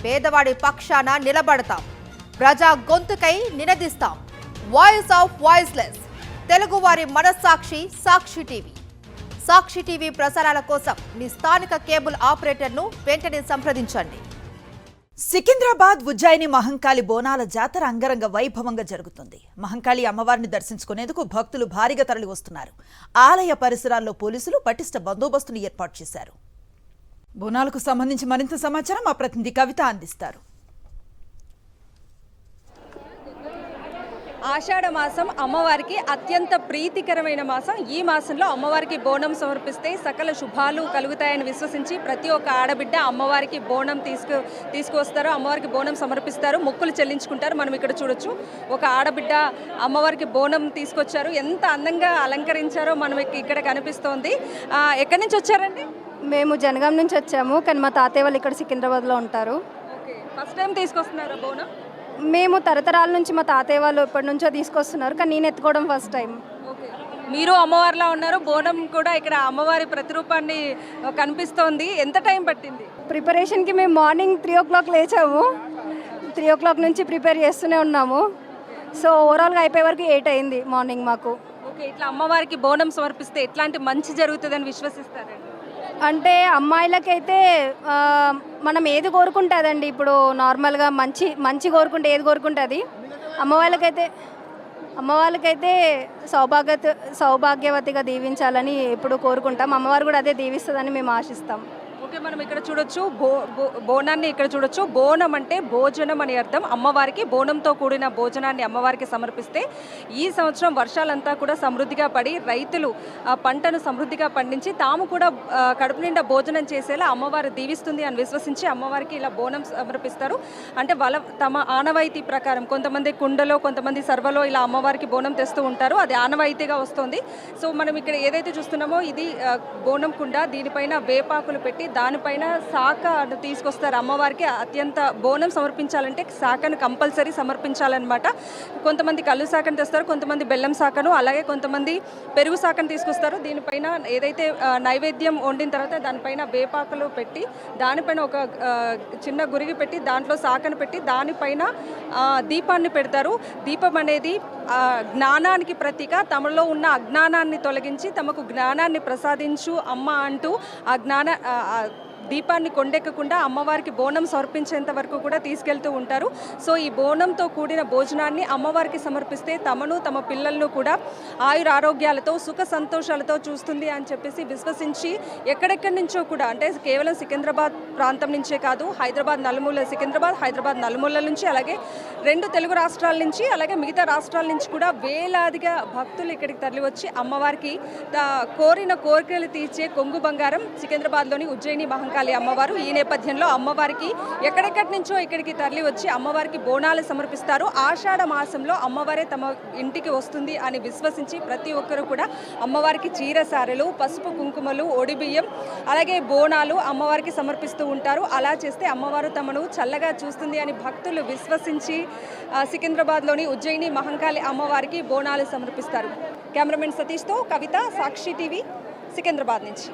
పేదవాడి పక్షాన నిలబడతాం, ప్రజా గొంతుకై నినదిస్తాం. వాయిస్ ఆఫ్ వాయిస్లెస్, తెలుగువారి మనస్సాక్షి సాక్షి టీవీ. సాక్షి టీవీ ప్రసారాల కోసం మీ స్థానిక కేబుల్ ఆపరేటర్ను వెంటనే సంప్రదించండి. సికింద్రాబాద్ ఉజ్జయిని మహంకాళి బోనాల జాతర అంగరంగ వైభవంగా జరుగుతుంది. మహంకాళి అమ్మవారిని దర్శించుకునేందుకు భక్తులు భారీగా తరలి వస్తున్నారు. ఆలయ పరిసరాల్లో పోలీసులు పటిష్ట బందోబస్తును ఏర్పాటు చేశారు. బోనాలకు సంబంధించి మరింత సమాచారం మా ప్రతినిధి కవిత అందిస్తారు. ఆషాఢ మాసం అమ్మవారికి అత్యంత ప్రీతికరమైన మాసం. ఈ మాసంలో అమ్మవారికి బోనం సమర్పిస్తే సకల శుభాలు కలుగుతాయని విశ్వసించి ప్రతి ఒక్క ఆడబిడ్డ అమ్మవారికి బోనం తీసుకువస్తారు, అమ్మవారికి బోనం సమర్పిస్తారు, మొక్కులు చెల్లించుకుంటారు. మనం ఇక్కడ చూడొచ్చు, ఒక ఆడబిడ్డ అమ్మవారికి బోనం తీసుకొచ్చారు. ఎంత అందంగా అలంకరించారో మనం ఇక్కడ కనిపిస్తోంది. ఎక్కడి నుంచి వచ్చారండి? మేము జనగాం నుంచి వచ్చాము, కానీ మా తాతయ్య వాళ్ళు ఇక్కడ సికింద్రాబాద్లో ఉంటారు. ఓకే, ఫస్ట్ టైం తీసుకొస్తున్నారా బోనం? మేము తరతరాల నుంచి మా తాతయ్య వాళ్ళు ఎప్పటి నుంచో తీసుకొస్తున్నారు, కానీ నేను ఎత్తుకోవడం ఫస్ట్ టైం. ఓకే, మీరు అమ్మవారిలా ఉన్నారు, బోనం కూడా ఇక్కడ అమ్మవారి ప్రతిరూపాన్ని కనిపిస్తోంది. ఎంత టైం పట్టింది ప్రిపరేషన్కి? మేము మార్నింగ్ 3 o'clock లేచాము, 3 o'clock నుంచి ప్రిపేర్ చేస్తూనే ఉన్నాము. సో ఓవరాల్గా అయిపోయే వరకు 8 అయింది మార్నింగ్ మాకు. ఓకే, ఇట్లా అమ్మవారికి బోనం సమర్పిస్తే ఎట్లాంటి మంచి జరుగుతుందని విశ్వసిస్తారండి? అంటే అమ్మాయిలకైతే మనం ఏది కోరుకుంటుందండి, ఇప్పుడు నార్మల్గా మంచి కోరుకుంటే ఏది కోరుకుంటుంది. అమ్మవాళ్ళకైతే సౌభాగ్యవతిగా దీవించాలని ఎప్పుడు కోరుకుంటాం. అమ్మవారు కూడా అదే దీవిస్తుందని మేము ఆశిస్తాం. ఓకే, మనం ఇక్కడ చూడొచ్చు బోనాన్ని ఇక్కడ చూడొచ్చు. బోనం అంటే భోజనం అని అర్థం. అమ్మవారికి బోనంతో కూడిన భోజనాన్ని అమ్మవారికి సమర్పిస్తే ఈ సంవత్సరం వర్షాలంతా కూడా సమృద్ధిగా పడి రైతులు పంటను సమృద్ధిగా పండించి తాము కూడా కడుపు నిండా భోజనం చేసేలా అమ్మవారు దీవిస్తుంది అని విశ్వసించి అమ్మవారికి ఇలా బోనం సమర్పిస్తారు. అంటే తమ ఆనవాయితీ ప్రకారం కొంతమంది కుండలో, కొంతమంది సర్వలో ఇలా అమ్మవారికి బోనం తెస్తూ ఉంటారు. అది ఆనవాయితీగా వస్తుంది. సో మనం ఇక్కడ ఏదైతే చూస్తున్నామో ఇది బోనం కుండ. దీనిపైన వేపాకులు పెట్టి దానిపైన శాఖ తీసుకొస్తారు. అమ్మవారికి అత్యంత బోనం సమర్పించాలంటే శాఖను కంపల్సరీ సమర్పించాలన్నమాట. కొంతమంది కళ్ళు శాఖను తెస్తారు, కొంతమంది బెల్లం శాఖను, అలాగే కొంతమంది పెరుగు శాఖను తీసుకొస్తారు. దీనిపైన ఏదైతే నైవేద్యం వండిన తర్వాత దానిపైన వేపాకులు పెట్టి దానిపైన ఒక చిన్న గురిగి పెట్టి దాంట్లో శాఖను పెట్టి దానిపైన దీపాన్ని పెడతారు. దీపం అనేది జ్ఞానానికి ప్రతీక. తమలో ఉన్న అజ్ఞానాన్ని తొలగించి తమకు జ్ఞానాన్ని ప్రసాదించు అమ్మ అంటూ ఆ దీపాన్ని కొండెక్కకుండా అమ్మవారికి బోనం సమర్పించేంత వరకు కూడా తీసుకెళ్తూ ఉంటారు. సో ఈ బోనంతో కూడిన భోజనాన్ని అమ్మవారికి సమర్పిస్తే తమను తమ పిల్లలను కూడా ఆయురారోగ్యాలతో సుఖ సంతోషాలతో చూస్తుంది అని చెప్పేసి విశ్వసించి ఎక్కడెక్కడి నుంచో కూడా, అంటే కేవలం సికింద్రాబాద్ ప్రాంతం నుంచే కాదు, హైదరాబాద్ నలుమూలల నుంచి, అలాగే 2 తెలుగు రాష్ట్రాల నుంచి, అలాగే మిగతా రాష్ట్రాల నుంచి కూడా వేలాదిగా భక్తులు ఇక్కడికి తరలివచ్చి అమ్మవారికి కోరిన కోరికలు తీర్చే కొంగు బంగారం సికింద్రాబాద్లోని ఉజ్జయిని మహంకాళి అమ్మవారు. ఈ నేపథ్యంలో అమ్మవారికి ఎక్కడెక్కడి నుంచో ఇక్కడికి తరలి వచ్చి అమ్మవారికి బోనాలు సమర్పిస్తారు. ఆషాఢ మాసంలో అమ్మవారే తమ ఇంటికి వస్తుంది అని విశ్వసించి ప్రతి ఒక్కరు కూడా అమ్మవారికి చీరసారెలు, పసుపు కుంకుమలు, ఒడిబియ్యం, అలాగే బోనాలు అమ్మవారికి సమర్పిస్తూ ఉంటారు. అలా చేస్తే అమ్మవారు తమను చల్లగా చూస్తుంది అని భక్తులు విశ్వసించి సికింద్రాబాద్లోని ఉజ్జయిని మహంకాళి అమ్మవారికి బోనాలు సమర్పిస్తారు. కెమెరామెన్ సతీష్తో కవిత, సాక్షి టీవీ, సికింద్రాబాద్ నుంచి.